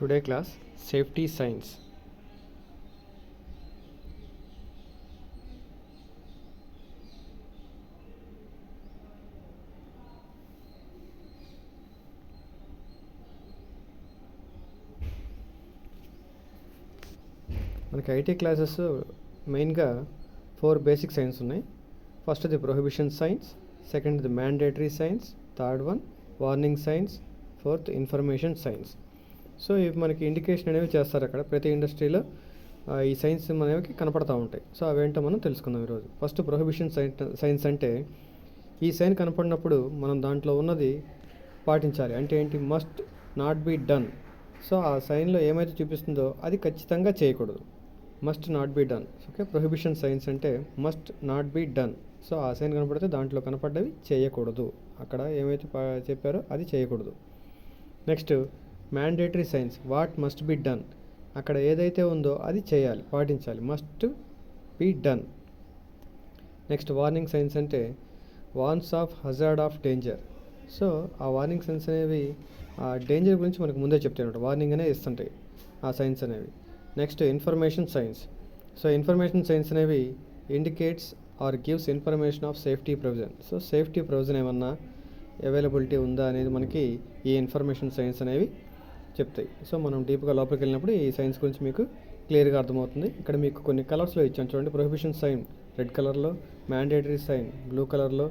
Today class safety science. మనకి IT classes మెయిన్గా 4 basic science ఉన్నాయి. First the prohibition science, second the mandatory science, third one warning signs, fourth information signs. So ఇవి మనకి indication అనేవి చేస్తారు అక్కడ ప్రతి ఇండస్ట్రీలో ఈ సైన్స్ మనకి కనపడతూ ఉంటాయి. సో అవేంటో మనం తెలుసుకుందాం ఈరోజు. ఫస్ట్ ప్రొహిబిషన్ సైన్స్ అంటే ఈ సైన్ కనపడినప్పుడు మనం దాంట్లో ఉన్నది పాటించాలి. అంటే ఏంటి? Must not be done. So ఆ సైన్లో ఏమైతే చూపిస్తుందో అది ఖచ్చితంగా చేయకూడదు. Must not be done. Okay, prohibition signs అంటే must not be done. So ఆ సైన్ కనపడితే దాంట్లో కనపడ్డవి చేయకూడదు. అక్కడ ఏమైతే చెప్పారో అది చేయకూడదు. Next mandatory signs, what must be done. అక్కడ ఏదైతే ఉందో అది చేయాలి, పాటించాలి. Must be done. Next warning signs అంటే warns of hazard of danger. So ఆ వార్నింగ్ సైన్స్ అనేవి ఆ డేంజర్ గురించి మనకు ముందే చెప్తాయి అనమాట. వార్నింగ్ అనేది ఇస్తుంటాయి ఆ సైన్స్ అనేవి. Next information signs. So information signs అనేవి indicates or gives information of safety provision. So safety provision ఏమన్నా అవైలబిలిటీ ఉందా అనేది మనకి ఈ ఇన్ఫర్మేషన్ సైన్స్ అనేవి చెప్తాయి. సో మనం డీప్గా లోపలికి వెళ్ళినప్పుడు ఈ సైన్స్ గురించి మీకు క్లియర్గా అర్థమవుతుంది. ఇక్కడ మీకు కొన్ని కలర్స్లో ఇచ్చాను చూడండి. ప్రొహిబిషన్ సైన్ రెడ్ కలర్లో, మ్యాండేటరీ సైన్ బ్లూ కలర్లో,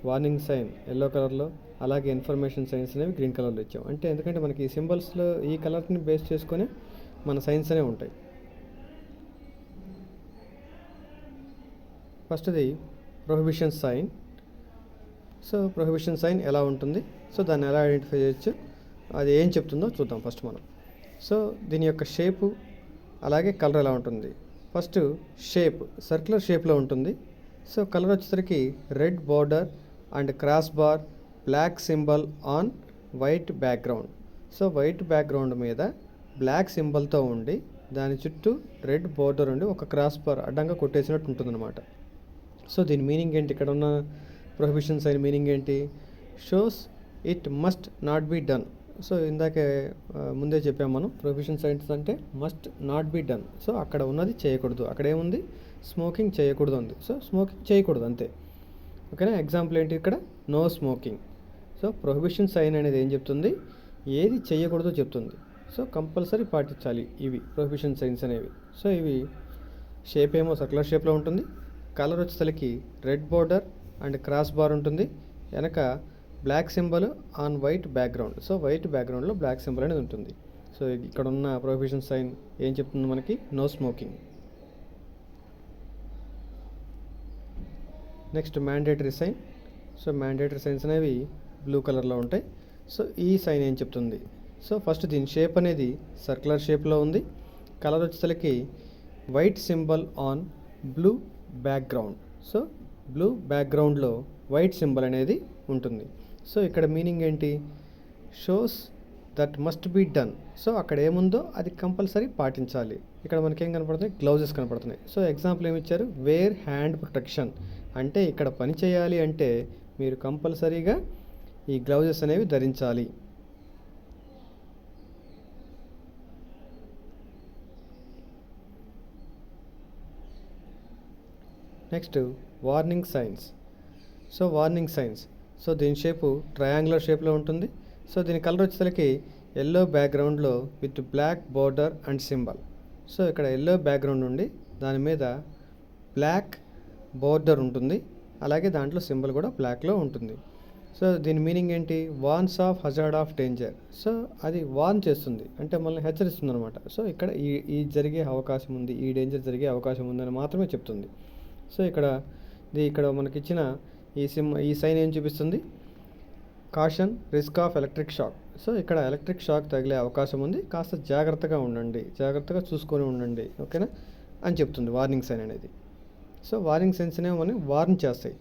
వార్నింగ్ సైన్ ఎల్లో కలర్లో, అలాగే ఇన్ఫర్మేషన్ సైన్స్ అనేవి గ్రీన్ కలర్లో ఇచ్చాం. అంటే ఎందుకంటే మనకి ఈ సింబల్స్లో ఈ కలర్ని బేస్ చేసుకొని మన సైన్స్ అనేవి ఉంటాయి. ఫస్ట్ది prohibition sign. So prohibition sign ఎలా ఉంటుంది, సో దాన్ని ఎలా ఐడెంటిఫై చేయొచ్చు, అది ఏం చెప్తుందో చూద్దాం ఫస్ట్ మనం. సో దీని యొక్క షేపు అలాగే కలర్ ఎలా ఉంటుంది. ఫస్ట్ షేప్ సర్క్యులర్ షేప్లో ఉంటుంది. సో కలర్ వచ్చేసరికి red border and cross bar, black symbol on white background. So white background మీద బ్లాక్ సింబల్తో ఉండి దాని చుట్టూ రెడ్ బార్డర్ ఉండి ఒక క్రాస్ బార్ అడ్డంగా కొట్టేసినట్టు ఉంటుందన్నమాట. సో దీని మీనింగ్ ఏంటి? ఇక్కడ ఉన్న ప్రొహిబిషన్ సైన్ మీనింగ్ ఏంటి? Shows it must not be done. So ఇందాకే ముందే చెప్పాము మనం, ప్రొహిబిషన్ సైన్స్ అంటే must not be done. So అక్కడ ఉన్నది చేయకూడదు. అక్కడ ఏముంది? స్మోకింగ్ చేయకూడదు ఉంది. సో స్మోకింగ్ చేయకూడదు అంతే. ఓకేనా? ఎగ్జాంపుల్ ఏంటి ఇక్కడ? No smoking. So prohibition sign అనేది ఏం చెప్తుంది? ఏది చేయకూడదో చెప్తుంది. సో కంపల్సరీ పాటించాలి ఇవి ప్రొహిబిషన్ సైన్స్ అనేవి. సో ఇవి షేప్ ఏమో సర్క్యులర్ షేప్లో ఉంటుంది. కలర్ వచ్చేసరికి red border and cross bar ఉంటుంది. వెనక black symbol on white background. So వైట్ బ్యాక్గ్రౌండ్లో బ్లాక్ సింబల్ అనేది ఉంటుంది. సో ఇక్కడ ఉన్న ప్రొహిబిషన్ సైన్ ఏం చెప్తుంది మనకి? No smoking. Next mandatory sign. So mandatory signs అనేవి బ్లూ కలర్లో ఉంటాయి. సో ఈ సైన్ ఏం చెప్తుంది? సో ఫస్ట్ దీని షేప్ అనేది సర్క్యులర్ షేప్లో ఉంది. కలర్ వచ్చేసరికి white symbol on blue background. So blue బ్యాక్గ్రౌండ్లో వైట్ సింబల్ అనేది ఉంటుంది. సో ఇక్కడ మీనింగ్ ఏంటి? Shows that must be done. So అక్కడ ఏముందో అది కంపల్సరీ పాటించాలి. ఇక్కడ మనకేం కనపడుతున్నాయి? గ్లౌజెస్ కనపడుతున్నాయి. సో ఎగ్జాంపుల్ ఏమి ఇచ్చారు? Wear hand protection. అంటే ఇక్కడ పని చేయాలి అంటే మీరు కంపల్సరీగా ఈ గ్లౌజెస్ అనేవి ధరించాలి. Next warning signs. So warning signs. So దీని షేపు ట్రయాంగులర్ షేప్లో ఉంటుంది. సో దీని కలర్ వచ్చేసరికి ఎల్లో బ్యాక్గ్రౌండ్లో with black border and symbol. So ఇక్కడ ఎల్లో బ్యాక్గ్రౌండ్ ఉండి దాని మీద బ్లాక్ బోర్డర్ ఉంటుంది. అలాగే దాంట్లో సింబల్ కూడా బ్లాక్లో ఉంటుంది. సో దీని మీనింగ్ ఏంటి? వార్న్స్ of hazard of danger. So అది వార్న్ చేస్తుంది, అంటే మనల్ని హెచ్చరిస్తుంది అనమాట. సో ఇక్కడ ఈ జరిగే అవకాశం ఉంది, ఈ డేంజర్ జరిగే అవకాశం ఉందని మాత్రమే చెప్తుంది. సో ఇక్కడ మనకిచ్చిన ఈ సైన్ ఏం చూపిస్తుంది? Caution risk of electric shock. So ఇక్కడ ఎలక్ట్రిక్ షాక్ తగిలే అవకాశం ఉంది, కాస్త జాగ్రత్తగా ఉండండి, జాగ్రత్తగా చూసుకొని ఉండండి, ఓకేనా అని చెప్తుంది వార్నింగ్ సైన్ అనేది. సో వార్నింగ్ సైన్స్ అనేవి మనం వార్న్ చేస్తాయి.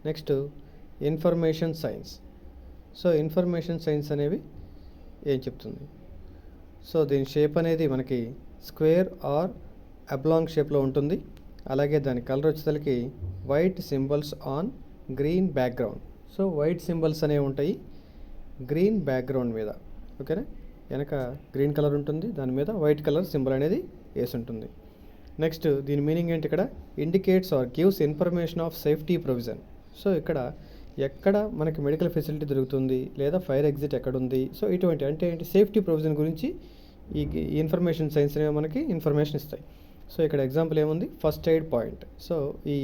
Next information signs. So information signs అనేవి ఏం చెప్తుంది? సో దీని షేప్ అనేది మనకి స్క్వేర్ ఆర్ అబ్లాంగ్ షేప్లో ఉంటుంది. అలాగే దాని కలర్ వచ్చేసరికి white symbols on green background. So white symbols అనేవి ఉంటాయి గ్రీన్ బ్యాక్గ్రౌండ్ మీద. ఓకేనా. వెనక గ్రీన్ కలర్ ఉంటుంది, దాని మీద వైట్ కలర్ సింబల్ అనేది వేసి ఉంటుంది. నెక్స్ట్ దీని మీనింగ్ ఏంటి, ఇక్కడ indicates or gives information of safety provision. So ఇక్కడ ఎక్కడ మనకి మెడికల్ ఫెసిలిటీ దొరుకుతుంది లేదా ఫైర్ ఎగ్జిట్ ఎక్కడుంది, సో ఇటువంటి అంటే ఏంటి సేఫ్టీ ప్రొవిజన్ గురించి ఈ ఇన్ఫర్మేషన్ సైన్స్ అనేవి మనకి ఇన్ఫర్మేషన్ ఇస్తాయి. సో ఇక్కడ ఎగ్జాంపుల్ ఏముంది, ఫస్ట్ ఎయిడ్ పాయింట్. సో ఈ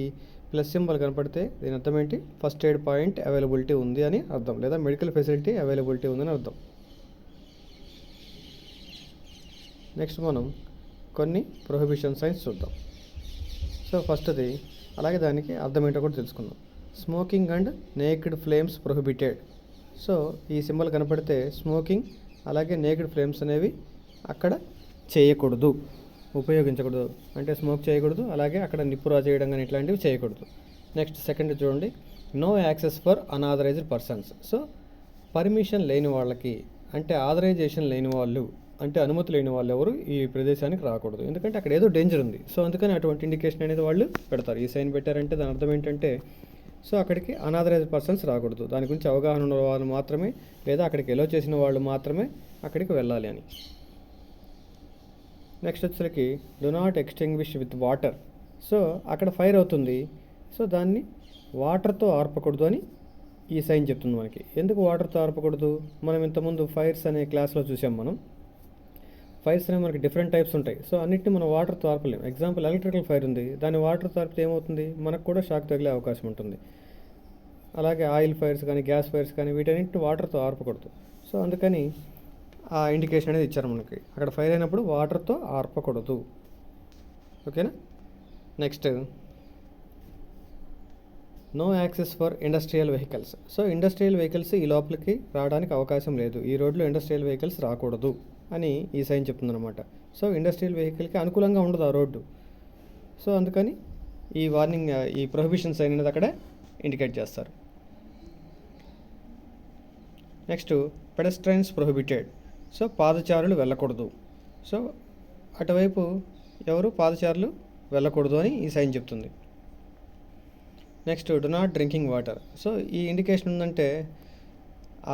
ప్లస్ సింబల్ కనపడితే దీని అర్థం ఏంటి, ఫస్ట్ ఎయిడ్ పాయింట్ అవైలబిలిటీ ఉంది అని అర్థం, లేదా మెడికల్ ఫెసిలిటీ అవైలబిలిటీ ఉందని అర్థం. నెక్స్ట్ మనం కొన్ని ప్రొహిబిషన్ సైన్స్ చూద్దాం. సో ఫస్ట్ది అలాగే దానికి అర్థం ఏంటో కూడా తెలుసుకుందాం. Smoking and naked flames prohibited. So ఈ సింబల్ కనపడితే స్మోకింగ్ అలాగే నేకెడ్ ఫ్లేమ్స్ అనేవి అక్కడ చేయకూడదు, ఉపయోగించకూడదు, అంటే స్మోక్ చేయకూడదు, అలాగే అక్కడ నిప్పు రా చేయడం కానీ ఇట్లాంటివి చేయకూడదు. నెక్స్ట్ సెకండ్ చూడండి, no access for unauthorized persons. So permission లేని వాళ్ళకి, అంటే ఆథరైజేషన్ లేని వాళ్ళు, అంటే అనుమతి లేని వాళ్ళు ఎవరు ఈ ప్రదేశానికి రాకూడదు, ఎందుకంటే అక్కడ ఏదో డేంజర్ ఉంది. సో అందుకని అటువంటి ఇండికేషన్ అనేది వాళ్ళు పెడతారు. ఈ సైన్ పెట్టారంటే దాని అర్థం ఏంటంటే సో అక్కడికి అన్ఆథరైజ్డ్ పర్సన్స్ రాకూడదు, దాని గురించి అవగాహన ఉన్న వాళ్ళు మాత్రమే, లేదా అక్కడికి ఎలో చేసిన వాళ్ళు మాత్రమే అక్కడికి వెళ్ళాలి అని. నెక్స్ట్ వచ్చేసరికి do not extinguish with water. So అక్కడ ఫైర్ అవుతుంది, సో దాన్ని వాటర్తో ఆర్పకూడదు అని ఈ సైన్ చెప్తుంది మనకి. ఎందుకు వాటర్తో ఆర్పకూడదు, మనం ఇంతకుముందు ఫైర్స్ అనే క్లాస్లో చూసాం. మనం ఫైర్స్ అనేవి మనకి డిఫరెంట్ టైప్స్ ఉంటాయి. సో అన్నింటినీ మనం వాటర్తో ఆర్పలేము. ఎగ్జాంపుల్ ఎలక్ట్రికల్ ఫైర్ ఉంది, దాన్ని వాటర్తో ఆర్పితే ఏమవుతుంది, మనకు కూడా షాక్ తగిలే అవకాశం ఉంటుంది. అలాగే ఆయిల్ ఫైర్స్ కానీ గ్యాస్ ఫైర్స్ కానీ వీటన్నింటిని వాటర్తో ఆర్పకూడదు. సో అందుకని ఆ ఇండికేషన్ అనేది ఇచ్చారు మనకి, అక్కడ ఫైర్ అయినప్పుడు వాటర్తో ఆర్పకూడదు. ఓకేనా. Next no access for industrial vehicles. So industrial vehicles ఈ లోపలికి రావడానికి అవకాశం లేదు, ఈ రోడ్లో ఇండస్ట్రియల్ వెహికల్స్ రాకూడదు అని ఈ సైన్ చెప్తుందన్నమాట. సో ఇండస్ట్రియల్ వెహికల్కి అనుకూలంగా ఉండదు ఆ రోడ్డు. సో అందుకని ఈ వార్నింగ్, ఈ ప్రొహిబిషన్ సైన్ అనేది అక్కడ ఇండికేట్ చేస్తారు. Next pedestrians prohibited. సో పాదచారులు వెళ్ళకూడదు. సో అటువైపు ఎవరు పాదచారులు వెళ్ళకూడదు అని ఈ సైన్ చెప్తుంది. Next do not drinking water. So ఈ ఇండికేషన్ ఉందంటే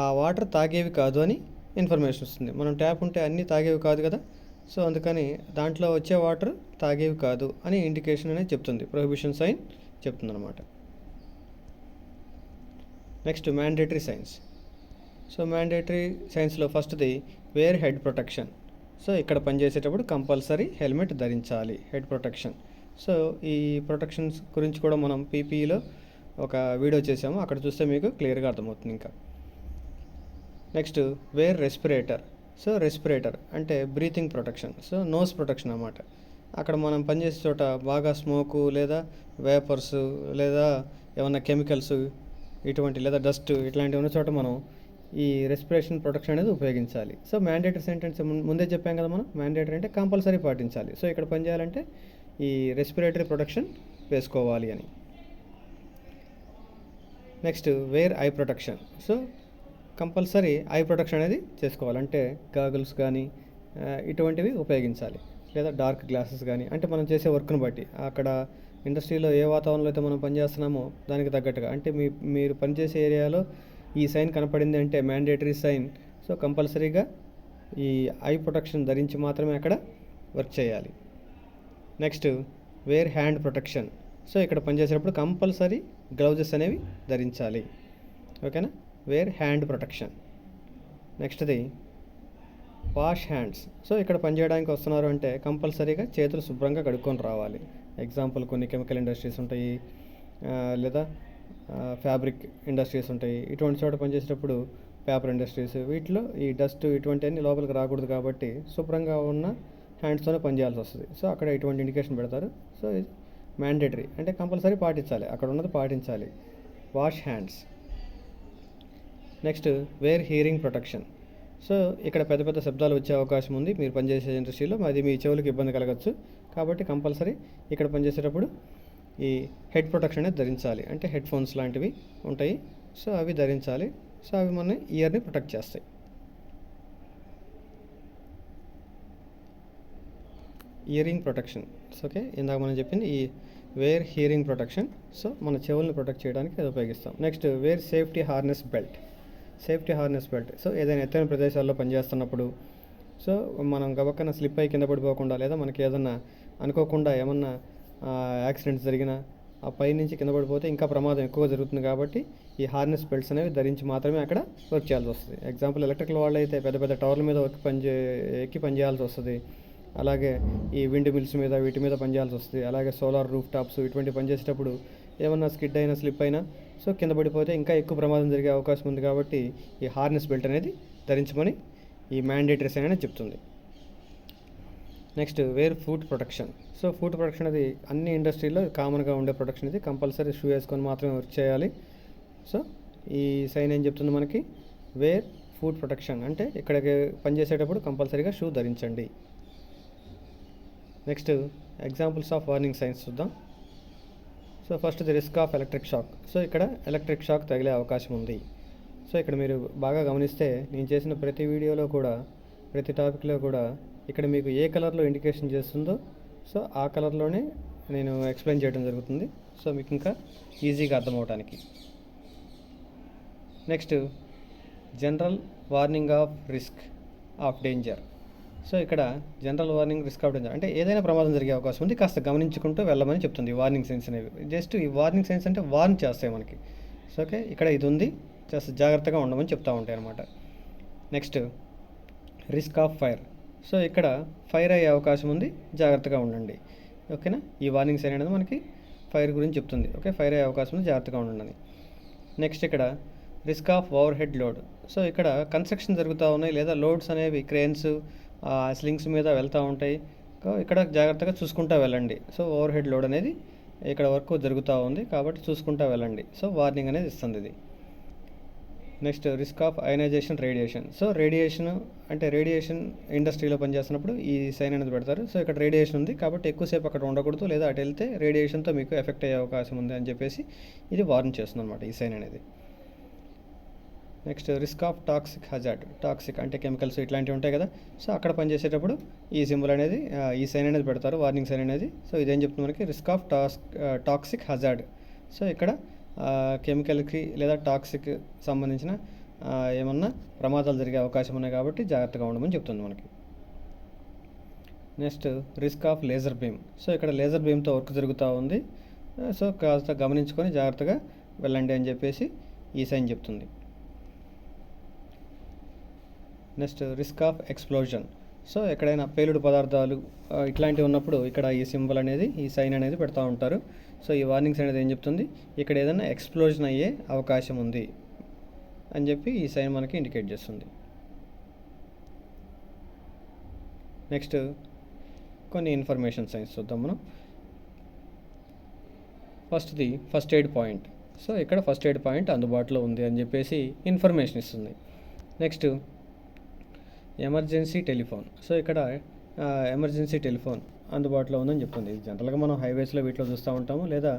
ఆ వాటర్ తాగేవి కాదు అని ఇన్ఫర్మేషన్ వస్తుంది. మనం ట్యాప్ ఉంటే అన్నీ తాగేవి కాదు కదా, సో అందుకని దాంట్లో వచ్చే వాటర్ తాగేవి కాదు అని ఇండికేషన్ అనేది చెప్తుంది, ప్రొహిబిషన్ సైన్ చెప్తుంది అనమాట. Next mandatory science. So mandatory సైన్స్లో ఫస్ట్ది వేర్ హెడ్ ప్రొటెక్షన్. సో ఇక్కడ పనిచేసేటప్పుడు కంపల్సరీ హెల్మెట్ ధరించాలి, హెడ్ ప్రొటెక్షన్. సో ఈ ప్రొటెక్షన్స్ గురించి కూడా మనం పీపీఈలో ఒక వీడియో చేసాము, అక్కడ చూస్తే మీకు క్లియర్గా అర్థమవుతుంది. ఇంకా next wear respirator. So respirator అంటే breathing protection, so nose protection అన్నమాట. అక్కడ మనం పనిచేసే చోట బాగా స్మోకు లేదా వేపర్స్ లేదా ఏమన్నా కెమికల్స్ ఇటువంటి లేదా డస్ట్ ఇట్లాంటివి ఉన్న చోట మనం ఈ రెస్పిరేషన్ ప్రొటెక్షన్ అనేది ఉపయోగించాలి. సో మ్యాండేటరీ సెంటెన్స్ ముందే చెప్పాం కదా మనం, మ్యాండేటరీ అంటే కంపల్సరీ పాటించాలి. సో ఇక్కడ పని చేయాలంటే ఈ రెస్పిరేటరీ ప్రొటెక్షన్ వేసుకోవాలి అని. Next where eye protection. So compulsory eye protection అనేది చేసుకోవాలంటే గాగుల్స్ కానీ ఇటువంటివి ఉపయోగించాలి, లేదా డార్క్ గ్లాసెస్ కానీ, అంటే మనం చేసే వర్క్ను బట్టి అక్కడ ఇండస్ట్రీలో ఏ వాతావరణంలో అయితే మనం పనిచేస్తున్నామో దానికి తగ్గట్టుగా, అంటే మీరు పనిచేసే ఏరియాలో ఈ సైన్ కనపడింది అంటే మ్యాండేటరీ సైన్, సో కంపల్సరీగా ఈ ఐ ప్రొటెక్షన్ ధరించి మాత్రమే అక్కడ వర్క్ చేయాలి. Next wear hand protection. So ఇక్కడ పనిచేసేటప్పుడు కంపల్సరీ గ్లౌజెస్ అనేవి ధరించాలి. ఓకేనా, వేర్ హ్యాండ్ ప్రొటెక్షన్. నెక్స్ట్ది వాష్ హ్యాండ్స్. సో ఇక్కడ పనిచేయడానికి వస్తున్నారు అంటే కంపల్సరీగా చేతులు శుభ్రంగా కడుక్కొని రావాలి. ఎగ్జాంపుల్ కొన్ని కెమికల్ ఇండస్ట్రీస్ ఉంటాయి, లేదా ఫ్యాబ్రిక్ ఇండస్ట్రీస్ ఉంటాయి. ఇటువంటి చోట పనిచేసేటప్పుడు పేపర్ ఇండస్ట్రీస్, వీటిలో ఈ డస్ట్ ఇటువంటివన్నీ లోపలికి రాకూడదు కాబట్టి శుభ్రంగా ఉన్న హ్యాండ్స్తోనే పనిచేయాల్సి వస్తుంది. సో అక్కడ ఇటువంటి ఇండికేషన్ పెడతారు. సో ఇది మ్యాండేటరీ అంటే కంపల్సరీ పాటించాలి, అక్కడ ఉన్నది పాటించాలి, wash hands. Next where hearing protection. So ఇక్కడ పెద్ద పెద్ద శబ్దాలు వచ్చే అవకాశం ఉంది మీరు పనిచేసే ఇండస్ట్రీలో, అది మీ చెవులకు ఇబ్బంది కలగచ్చు. కాబట్టి కంపల్సరీ ఇక్కడ పనిచేసేటప్పుడు ఈ హెడ్ ప్రొటెక్షన్ అనేది ధరించాలి, అంటే హెడ్ ఫోన్స్ లాంటివి ఉంటాయి, సో అవి ధరించాలి. సో అవి మన ఇయర్ని ప్రొటెక్ట్ చేస్తాయి. Hearing protection. ఓకే, ఇందాక మనం చెప్పింది ఈ వేర్ హియరింగ్ ప్రొటెక్షన్. సో మన చెవుల్ని ప్రొటెక్ట్ చేయడానికి అది ఉపయోగిస్తాం. Next where safety harness belt. Safety harness belt. So ఏదైనా ఎత్తైన ప్రదేశాల్లో పనిచేస్తున్నప్పుడు సో మనం గబక్కన స్లిప్ అయి కింద పడిపోకుండా, లేదా మనకి ఏదన్నా అనుకోకుండా ఏమన్నా యాక్సిడెంట్స్ జరిగినా ఆ పై నుంచి కింద పడిపోతే ఇంకా ప్రమాదం ఎక్కువ జరుగుతుంది. కాబట్టి ఈ హార్నెస్ బెల్ట్స్ అనేవి ధరించి మాత్రమే అక్కడ వర్క్ చేయాల్సి వస్తుంది. ఎగ్జాంపుల్ ఎలక్ట్రికల్ వాళ్ళు అయితే పెద్ద పెద్ద టవర్ల మీద ఎక్కి పనిచేయాల్సి వస్తుంది. అలాగే ఈ విండ్ మిల్స్ మీద వీటి మీద పనిచేయాల్సి వస్తుంది. అలాగే సోలార్ రూఫ్ టాప్స్ ఇటువంటి పనిచేసేటప్పుడు ఏమన్నా స్కిడ్ అయినా స్లిప్ అయినా సో కింద పడిపోతే ఇంకా ఎక్కువ ప్రమాదం జరిగే అవకాశం ఉంది. కాబట్టి ఈ హార్నెస్ బెల్ట్ అనేది ధరించమని ఈ మ్యాండేటరీ సైన్ అనేది చెప్తుంది. Next where foot protection. So foot protection అది అన్ని ఇండస్ట్రీలో కామన్గా ఉండే ప్రొటెక్షన్. ఇది కంపల్సరీ షూ వేసుకొని మాత్రమే వర్క్ చేయాలి. సో ఈ సైన్ ఏం చెప్తుంది మనకి, వేర్ ఫుట్ ప్రొటెక్షన్ అంటే ఇక్కడికి పనిచేసేటప్పుడు కంపల్సరీగా షూ ధరించండి. Next examples of warning signs చూద్దాం. So first the risk of electric shock. So ఇక్కడ ఎలక్ట్రిక్ షాక్ తగిలే అవకాశం ఉంది. సో ఇక్కడ మీరు బాగా గమనిస్తే నేను చేసిన ప్రతి వీడియోలో కూడా ప్రతి టాపిక్లో కూడా ఇక్కడ మీకు ఏ కలర్లో ఇండికేషన్ చేస్తుందో సో ఆ కలర్లోనే నేను ఎక్స్ప్లెయిన్ చేయడం జరుగుతుంది. సో మీకు ఇంకా ఈజీగా అర్థమవడానికి. Next general warning of risk of danger. So ఇక్కడ general warning risk of danger అంటే ఏదైనా ప్రమాదం జరిగే అవకాశం ఉంది, కాస్త గమనించుకుంటూ వెళ్ళమని చెప్తుంది ఈ వార్నింగ్ సైన్స్ అనేవి. జస్ట్ ఈ వార్నింగ్ సైన్స్ అంటే వార్న్ చేస్తాయి మనకి. సో ఓకే, ఇక్కడ ఇది ఉంది, జస్ట్ జాగ్రత్తగా ఉండమని చెప్తూ ఉంటాయి అన్నమాట. Next risk of fire. So ఇక్కడ ఫైర్ అయ్యే అవకాశం ఉంది, జాగ్రత్తగా ఉండండి. ఓకేనా, ఈ వార్నింగ్ సైన్ అనేది మనకి ఫైర్ గురించి చెప్తుంది. ఓకే, ఫైర్ అయ్యే అవకాశం ఉంది, జాగ్రత్తగా ఉండండి. నెక్స్ట్ ఇక్కడ risk of over head load. So ఇక్కడ కన్స్ట్రక్షన్ జరుగుతూ ఉన్నాయి, లేదా లోడ్స్ అనేవి క్రేన్స్ స్లింగ్స్ మీద వెళ్తూ ఉంటాయి. ఇక్కడ జాగ్రత్తగా చూసుకుంటూ వెళ్ళండి. సో ఓవర్ హెడ్ లోడ్ అనేది ఇక్కడ వర్క్ జరుగుతూ ఉంది, కాబట్టి చూసుకుంటూ వెళ్ళండి. సో వార్నింగ్ అనేది ఇస్తుంది ఇది. Next risk of ionisation radiation. So radiation అంటే రేడియేషన్ ఇండస్ట్రీలో పనిచేస్తున్నప్పుడు ఈ సైన్ అనేది పెడతారు. సో ఇక్కడ రేడియేషన్ ఉంది కాబట్టి ఎక్కువసేపు అక్కడ ఉండకూడదు, లేదా అటు వెళ్తే రేడియేషన్తో మీకు ఎఫెక్ట్ అయ్యే అవకాశం ఉంది అని చెప్పేసి ఇది వార్న్ చేస్తుంది అనమాట ఈ సైన్ అనేది. Next risk of toxic hazard. Toxic అంటే కెమికల్స్ ఇట్లాంటివి ఉంటాయి కదా, సో అక్కడ పనిచేసేటప్పుడు ఈ సింబల్ అనేది ఈ సైన్ అనేది పెడతారు, వార్నింగ్ సైన్ అనేది. సో ఇదేం చెప్తుంది మనకి, risk of toxic hazard. So ఇక్కడ కెమికల్కి లేదా టాక్సిక్ సంబంధించిన ఏమన్నా ప్రమాదాలు జరిగే అవకాశం ఉన్నాయి కాబట్టి జాగ్రత్తగా ఉండమని చెప్తుంది మనకి. Next risk of laser beam. So ఇక్కడ లేజర్ బీమ్తో వర్క్ జరుగుతూ ఉంది, సో కాస్త గమనించుకొని జాగ్రత్తగా వెళ్ళండి అని చెప్పేసి ఈ సైన్ చెప్తుంది. Next risk of explosion. So ఎక్కడైనా పేలుడు పదార్థాలు ఇట్లాంటివి ఉన్నప్పుడు ఇక్కడ ఈ సింబల్ అనేది ఈ సైన్ అనేది పెడతా ఉంటారు. సో ఈ వార్నింగ్ సైన్ అనేది ఏం చెప్తుంది, ఇక్కడ ఏదైనా ఎక్స్ప్లోజన్ అయ్యే అవకాశం ఉంది అని చెప్పి ఈ సైన్ మనకి ఇండికేట్ చేస్తుంది. నెక్స్ట్ కొన్ని ఇన్ఫర్మేషన్ సైన్స్ చూద్దాం మనం. ఫస్ట్ది ఫస్ట్ ఎయిడ్ పాయింట్. సో ఇక్కడ ఫస్ట్ ఎయిడ్ పాయింట్ అందుబాటులో ఉంది అని చెప్పేసి ఇన్ఫర్మేషన్ ఇస్తుంది. Next emergency telephone. సో ఇక్కడ ఎమర్జెన్సీ టెలిఫోన్ అందుబాటులో ఉందని చెప్తుంది. జనరల్గా మనం హైవేస్లో వీటిలో చూస్తూ ఉంటాము, లేదా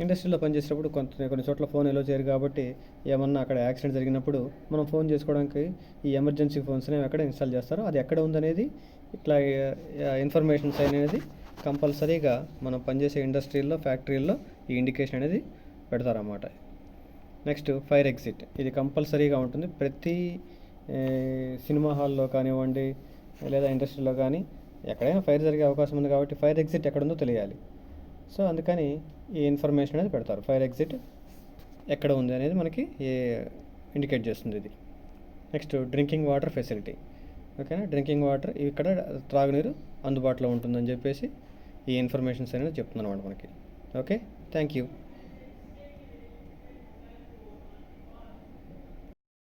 ఇండస్ట్రీలో పనిచేసేటప్పుడు కొన్ని చోట్ల ఫోన్ ఎలో చేయరు కాబట్టి ఏమన్నా అక్కడ యాక్సిడెంట్ జరిగినప్పుడు మనం ఫోన్ చేసుకోవడానికి ఈ ఎమర్జెన్సీ ఫోన్స్ అనేవి ఎక్కడ ఇన్స్టాల్ చేస్తారో అది ఎక్కడ ఉందనేది ఇట్లా ఇన్ఫర్మేషన్ సైన్ అనేది కంపల్సరీగా మనం పనిచేసే ఇండస్ట్రీల్లో ఫ్యాక్టరీల్లో ఈ ఇండికేషన్ అనేది పెడతారన్నమాట. Next fire exit. ఇది కంపల్సరీగా ఉంటుంది ప్రతి సినిమా హాల్లో కానివ్వండి లేదా ఇండస్ట్రీలో కానీ ఎక్కడైనా ఫైర్ జరిగే అవకాశం ఉంది కాబట్టి ఫైర్ ఎగ్జిట్ ఎక్కడుందో తెలియాలి. సో అందుకని ఈ ఇన్ఫర్మేషన్ అనేది పెడతారు, ఫైర్ ఎగ్జిట్ ఎక్కడ ఉంది అనేది మనకి ఇండికేట్ చేస్తుంది ఇది. Next drinking water facility. ఓకేనా, డ్రింకింగ్ వాటర్ ఇక్కడ త్రాగునీరు అందుబాటులో ఉంటుందని చెప్పేసి ఈ ఇన్ఫర్మేషన్స్ అనేది చెప్తున్నాను అన్నమాట మనకి. Okay, thank you.